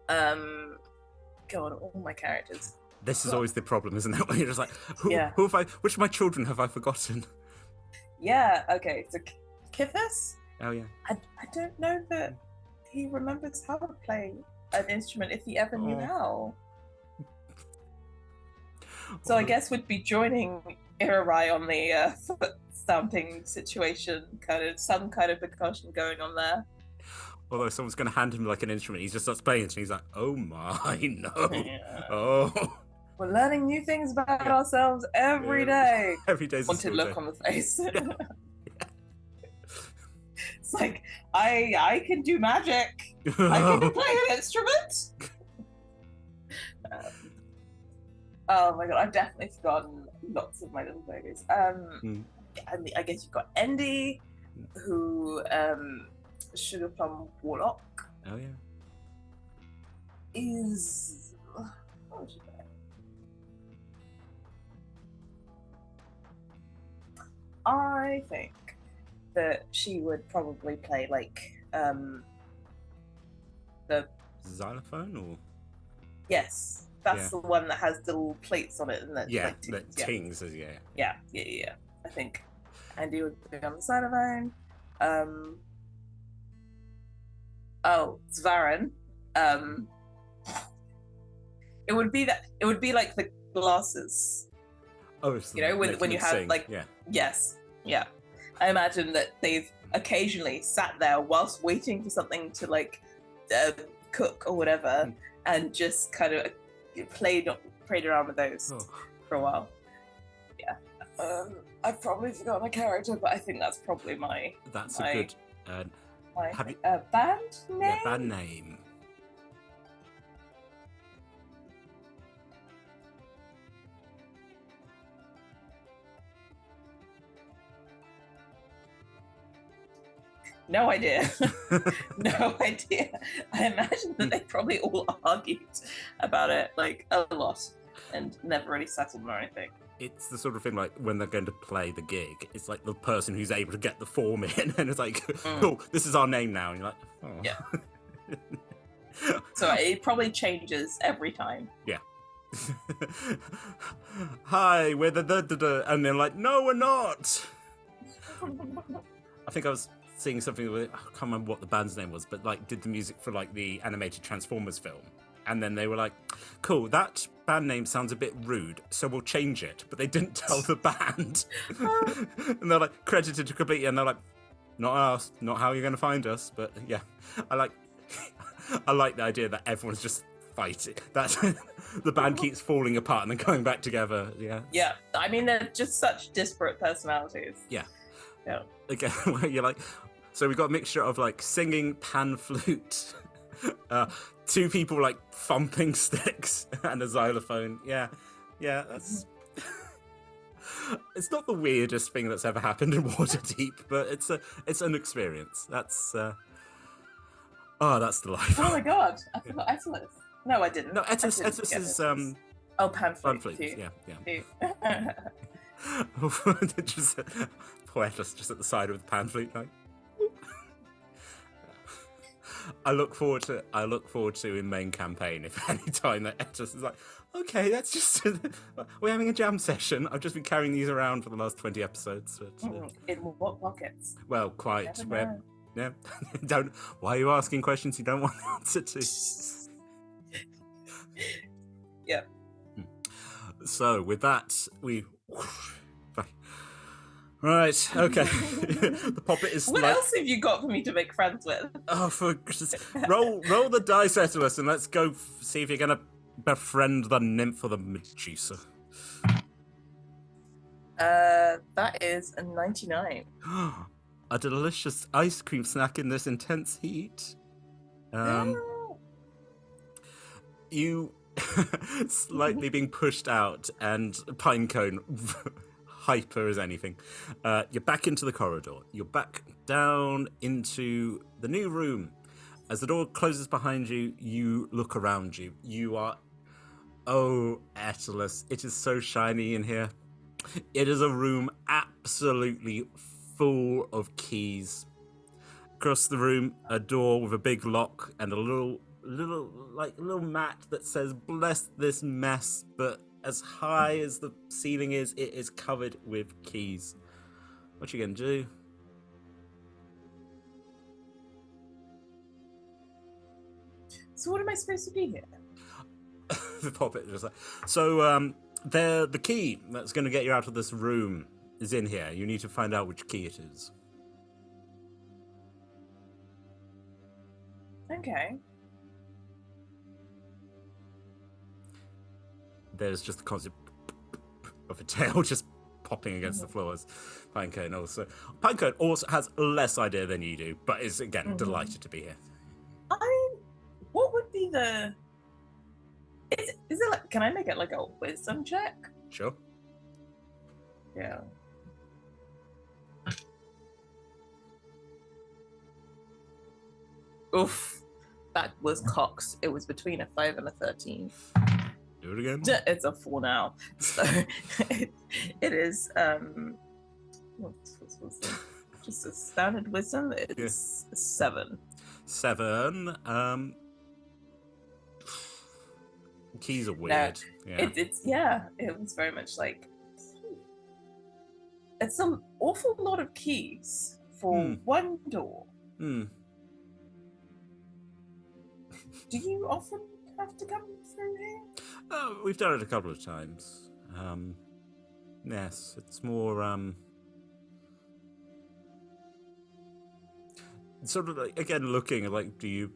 God, all my characters. This is always the problem, isn't it? When you're just like, who have I? Which of my children have I forgotten? Yeah. Okay. So Kithis. Oh yeah. I don't know that he remembers how to play an instrument if he ever knew how. So I guess we'd be joining Eytelis on the foot stamping situation, some kind of percussion going on there. Although someone's going to hand him like an instrument, he just starts playing it and he's like, oh my, no. Yeah. Oh. We're learning new things about ourselves every day. Every day's wanted look day. On the face. It's like, I can do magic. I can play an instrument. Oh my god, I've definitely forgotten lots of my little babies. I guess you've got Endy, who Sugar Plum Warlock Oh yeah. is. What would you say? I think that she would probably play like the Xylophone or yes, that's the one that has the little plates on it and that like that tings. Yeah. I think Andy would be on the xylophone. Zvaran. It would be like the glasses. Oh, so when you have sing. like yes, yeah. I imagine that they've occasionally sat there whilst waiting for something to like cook or whatever, and just kind of played around with those for a while. Yeah. I've probably forgotten a character, but I think that's probably my. That's a good. Have you band name? Yeah, band name. No idea. No idea. I imagine that they probably all argued about it like a lot and never really settled on anything. It's the sort of thing like when they're going to play the gig, it's like the person who's able to get the form in and it's like, oh, this is our name now. And you're like, oh. Yeah. So it probably changes every time. Yeah. Hi, we're the and they're like, no, we're not. I think I was seeing something with, I can't remember what the band's name was, but like did the music for like the animated Transformers film. And then they were like, cool, that band name sounds a bit rude, so we'll change it. But they didn't tell the band. And they're like, credited to completely, and they're like, not us, not how you're going to find us. But yeah, I like the idea that everyone's just fighting. That the band keeps falling apart and then coming back together. Yeah. Yeah, I mean, they're just such disparate personalities. Yeah. Yeah. Again, where you're like, so we've got a mixture of like singing pan flute, two people like thumping sticks and a xylophone. Yeah, that's. It's not the weirdest thing that's ever happened in Waterdeep, but it's an experience. That's that's delightful. Oh my god, I forgot Eytelis. No, I didn't. No, Eytelis is pan flute. Yeah. Just poor Eytelis just at the side of the pan flute, like. I look forward to in main campaign if any time that Eytelis is like, okay, that's just we're having a jam session. I've just been carrying these around for the last 20 episodes. But, in what pockets? Well, quite. Yeah. Don't. Why are you asking questions you don't want the answer to? Yeah. So with that, we. Right, okay. The Poppet is. What else have you got for me to make friends with? Oh, roll the dice, Eytelis, and let's go see if you're gonna befriend the nymph or the Medusa. That is a 99. A delicious ice cream snack in this intense heat. You slightly being pushed out, and Pinecone. Hyper as anything. You're back into the corridor. You're back down into the new room. As the door closes behind you, you look around you. You are... Oh, Eytelis, it is so shiny in here. It is a room absolutely full of keys. Across the room, a door with a big lock and a little mat that says, bless this mess, but as high as the ceiling is, it is covered with keys. What you gonna do? So what am I supposed to be here? The Poppet just like, so the key that's gonna get you out of this room is in here. You need to find out which key it is. Okay. There's just the constant of a tail just popping against the floors. Pinecone also has less idea than you do, but is again delighted to be here. I mean, what would be the? Is it like? Can I make it like a wisdom check? Sure. Yeah. Oof. That was cocked. It was between a 5 and a 13. Do it again. It's a 4 now. So it is what's just a standard wisdom. It's 7. 7. Keys are weird. No, it was very much like it's an awful lot of keys for one door. Do you often have to come through here? Oh, we've done it a couple of times. Yes, it's more sort of like, again, looking like, do you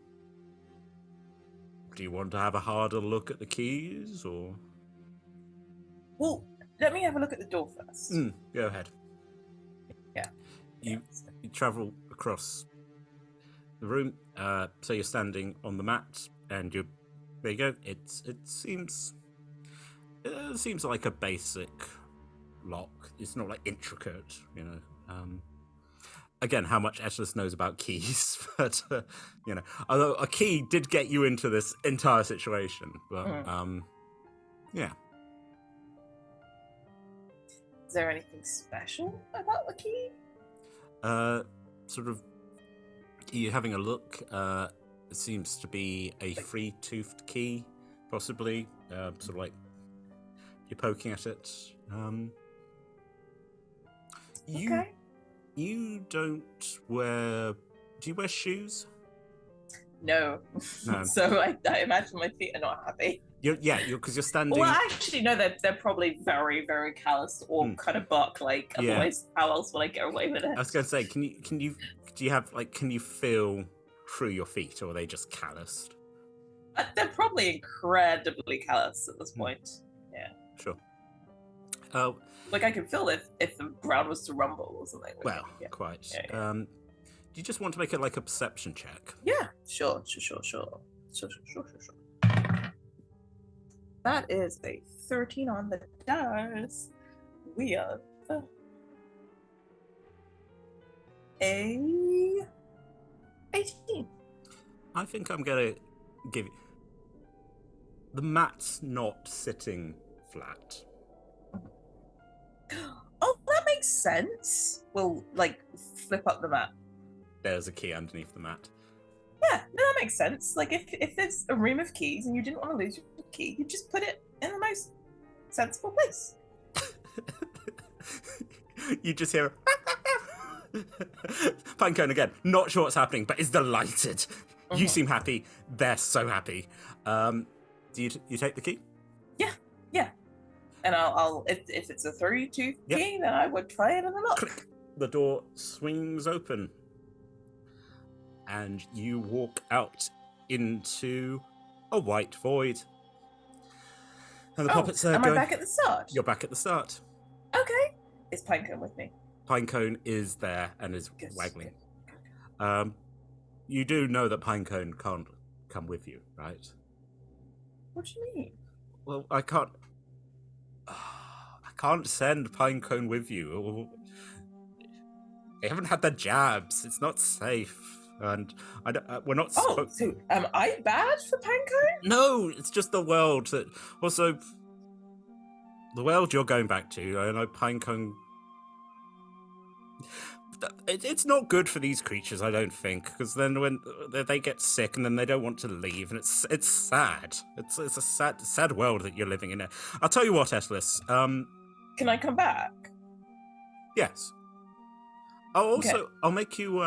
want to have a harder look at the keys, or? Well, let me have a look at the door first. Go ahead. Yeah. You travel across the room, so you're standing on the mat, and there you go. It seems like a basic lock. It's not like intricate, you know. Again, how much Eytelis knows about keys, but you know, although a key did get you into this entire situation, but yeah. Is there anything special about the key? Sort of. You're having a look. It seems to be a free-toothed key, possibly. Sort of like you're poking at it. Okay. You don't wear. Do you wear shoes? No. So I imagine my feet are not happy. Because you're standing. Well, actually, no. They're probably very, very calloused or kind of bark-like. Otherwise, how else would I get away with it? I was going to say, can you feel through your feet, or are they just calloused? They're probably incredibly calloused at this point. Yeah. Sure. Like I can feel if the ground was to rumble or something. Well, quite. Yeah. Do you just want to make it like a perception check? Yeah, sure. That is a 13 on the dice. We have a 18. I think I'm gonna give you. The mat's not sitting flat. Oh, that makes sense. We'll flip up the mat. There's a key underneath the mat. Yeah, no, that makes sense. Like if there's a room of keys and you didn't want to lose your key, you just put it in the most sensible place. You just hear Pinecone again, not sure what's happening, but is delighted. You seem happy. They're so happy. Do you take the key? Yeah. And I'll if it's a 3-2 key, then I would try it in the lock. Click. The door swings open, and you walk out into a white void. And the puppets are going. Am I back at the start? You're back at the start. Okay. Is Pinecone with me? Pinecone is there and is waggling. You do know that Pinecone can't come with you, right? What do you mean? Well, I can't send Pinecone with you. They haven't had their jabs. It's not safe, and we're not. So am I bad for Pinecone? No, it's just the world that. Also, the world you're going back to. I know Pinecone. It's not good for these creatures, I don't think, because then when they get sick and then they don't want to leave, and it's sad. It's a sad world that you're living in. I'll tell you what, Eytelis. Can I come back? Yes. I'll make you.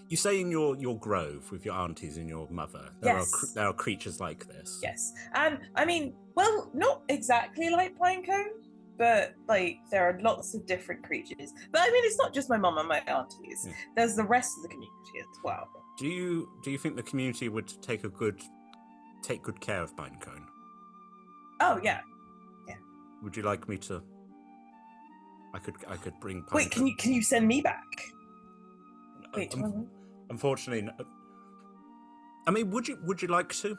You say in your grove with your aunties and your mother, there are creatures like this. Yes, and I mean, well, not exactly like Pinecone. But there are lots of different creatures. But I mean, it's not just my mom and my aunties. Yeah. There's the rest of the community as well. Do you think the community would take good care of Pinecone? Oh yeah. Would you like me to? I could bring Pinecone. Wait, can you send me back? Wait, unfortunately, no. I mean, would you like to?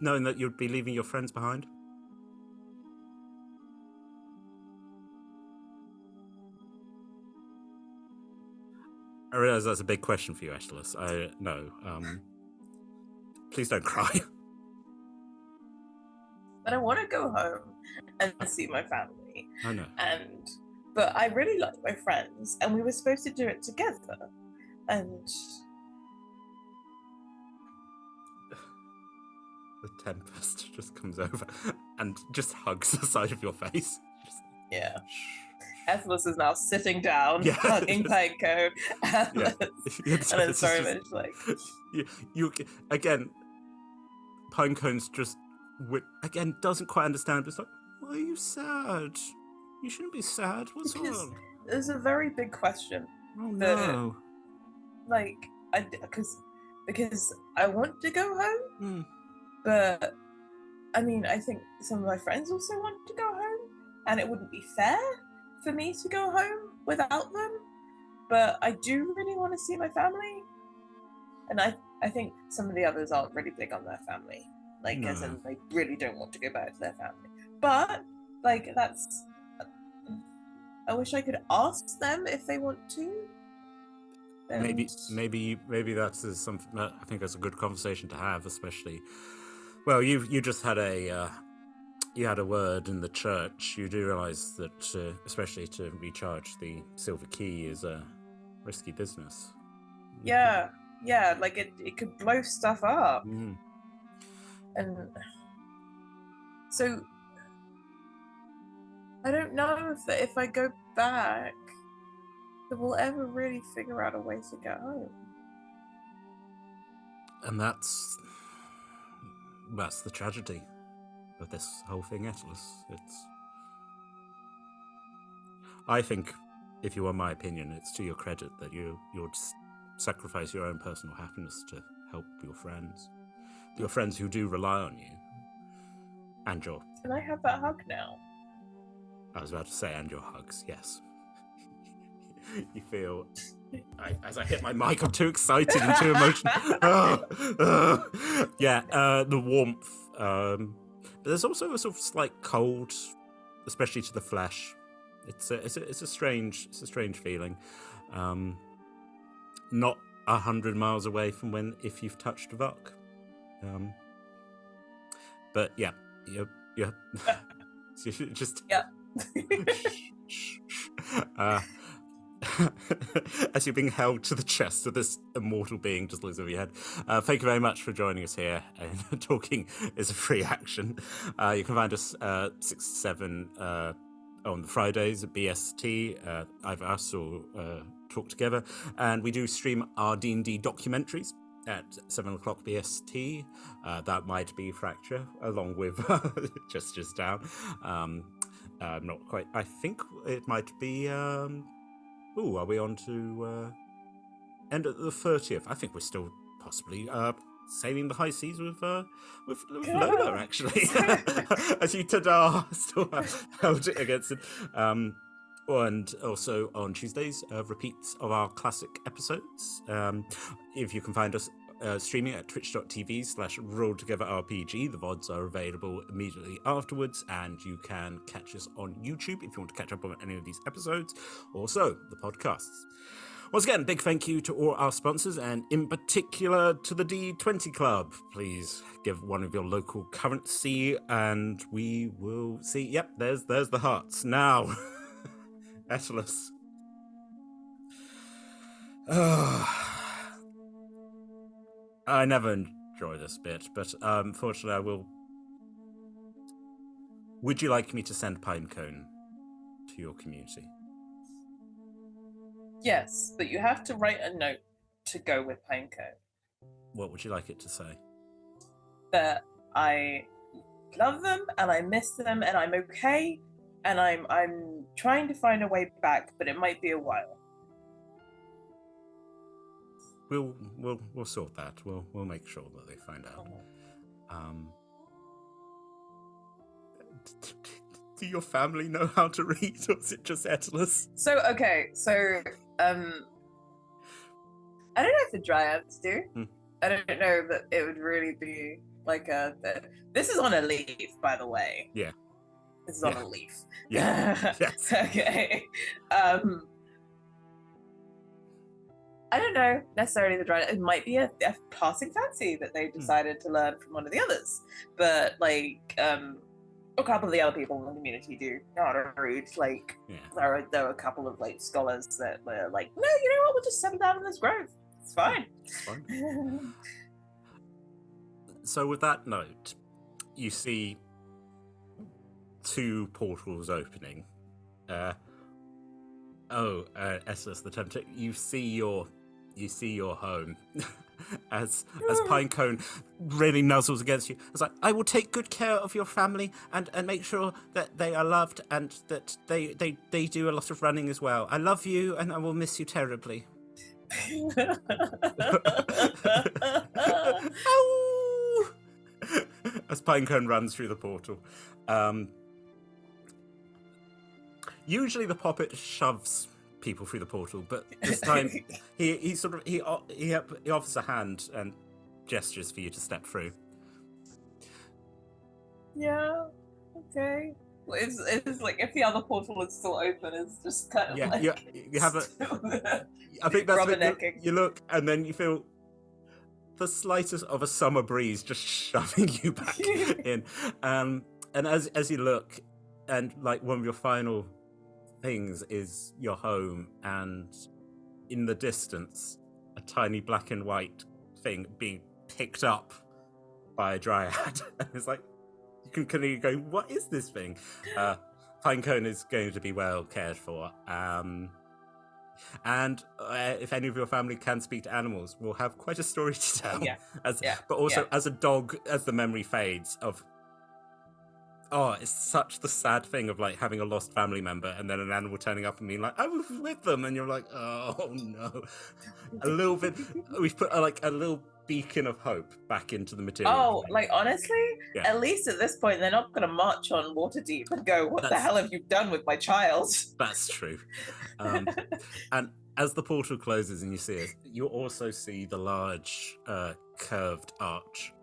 Knowing that you'd be leaving your friends behind. I realize that's a big question for you, Eytelis. I know. Please don't cry. But I want to go home and see my family. I know. But I really like my friends, and we were supposed to do it together. And the tempest just comes over and just hugs the side of your face. Yeah. Eytelis is now sitting down, hugging Pinecone, and it's very much like... You again, Pinecone's just, again, doesn't quite understand. It's like, why are you sad? You shouldn't be sad. What's wrong? There's a very big question. Oh, no. Because I want to go home, but, I mean, I think some of my friends also want to go home, and it wouldn't be fair for me to go home without them, but I do really want to see my family, and I think some of the others aren't really big on their family, as in they really don't want to go back to their family, but that's, I wish I could ask them if they want to. And... maybe that's something that I think that's a good conversation to have, especially, well, you just had you had a word in the church. You do realize that, especially to recharge the silver key, is a risky business. Yeah, it could blow stuff up. And so I don't know if I go back, that we'll ever really figure out a way to get home. And that's the tragedy of this whole thing, Eytelis. I think, if you want my opinion, it's to your credit that you'll sacrifice your own personal happiness to help your friends who do rely on you, and your... Can I have that hug now? I was about to say, and your hugs, yes. You feel... as I hit my mic, I'm too excited and too emotional. The warmth. But there's also a sort of slight cold, especially to the flesh. It's a strange feeling. Not 100 miles away from if you've touched Vok. But yeah, just as you're being held to the chest of this immortal being just looks over your head. Thank you very much for joining us here. And talking is a free action. You can find us 6 to 7 on the Fridays at BST, either us or Talk Together, and we do stream our D&D documentaries at 7 o'clock BST. That might be Fracture, along with Gestures Down. Not quite. I think it might be... are we on to end at the 30th? I think we're still possibly sailing the high seas with Lola, actually. As you still held it against it. And also on Tuesdays, repeats of our classic episodes. If you can find us streaming at twitch.tv/RollTogetherRPG. The VODs are available immediately afterwards, and you can catch us on YouTube if you want to catch up on any of these episodes. Also, the podcasts. Once again, big thank you to all our sponsors, and in particular to the D20 Club. Please give one of your local currency, and we will see. Yep, there's the hearts. Now, Eytelis. I never enjoy this bit, but unfortunately I will. Would you like me to send Pinecone to your community? Yes, but you have to write a note to go with Pinecone. What would you like it to say? That I love them and I miss them and I'm okay and I'm trying to find a way back, but it might be a while. We'll sort that. We'll make sure that they find out. Do your family know how to read, or is it just Eytelis? So I don't know if the Dryads do. I don't know that it would really be like this is on a leaf, by the way. Yeah. This is on a leaf. Yeah. Yes. Okay. I don't know necessarily the drive. It might be a passing fancy that they decided to learn from one of the others. But like, a couple of the other people in the community do not rude. Like, there are a couple of like scholars that were like, no, you know what? We'll just settle down in this grove. It's fine. It's fine. So with that note, you see 2 portals opening. Eytelis the Tempter, you see your home as Pinecone really nuzzles against you. It's like, I will take good care of your family and make sure that they are loved and that they do a lot of running as well. I love you and I will miss you terribly. As Pinecone runs through the portal. Usually the Poppet shoves people through the portal, but this time he offers a hand and gestures for you to step through. Yeah, okay. It's like if the other portal is still open, it's just kind of like you have a. I think that's what you look, and then you feel the slightest of a summer breeze just shoving you back in, and as you look, and like one of your final things is your home, and in the distance a tiny black and white thing being picked up by a dryad. And it's like you can kind of go, what is this thing? Pinecone is going to be well cared for, and if any of your family can speak to animals, we'll have quite a story to tell. But also as a dog, as the memory fades of, it's such the sad thing of like having a lost family member and then an animal turning up and being like, I was with them, and you're like, oh no. A little bit, we've put a little beacon of hope back into the material. Like honestly, at least at this point they're not going to march on Waterdeep and go, what the hell have you done with my child? That's true. And as the portal closes and you see it, you also see the large curved arch,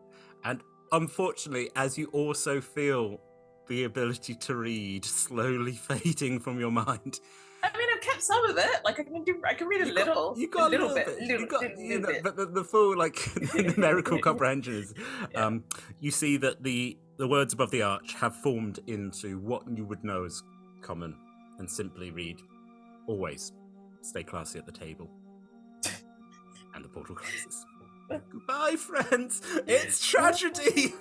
and unfortunately, as you also feel the ability to read slowly fading from your mind. I mean, I've kept some of it. Like I can read a little. You got a little bit. But the full like numerical comprehension is. You see that the words above the arch have formed into what you would know as common, and simply read, "Always stay classy at the table." And the portal closes. Goodbye, friends. It's tragedy.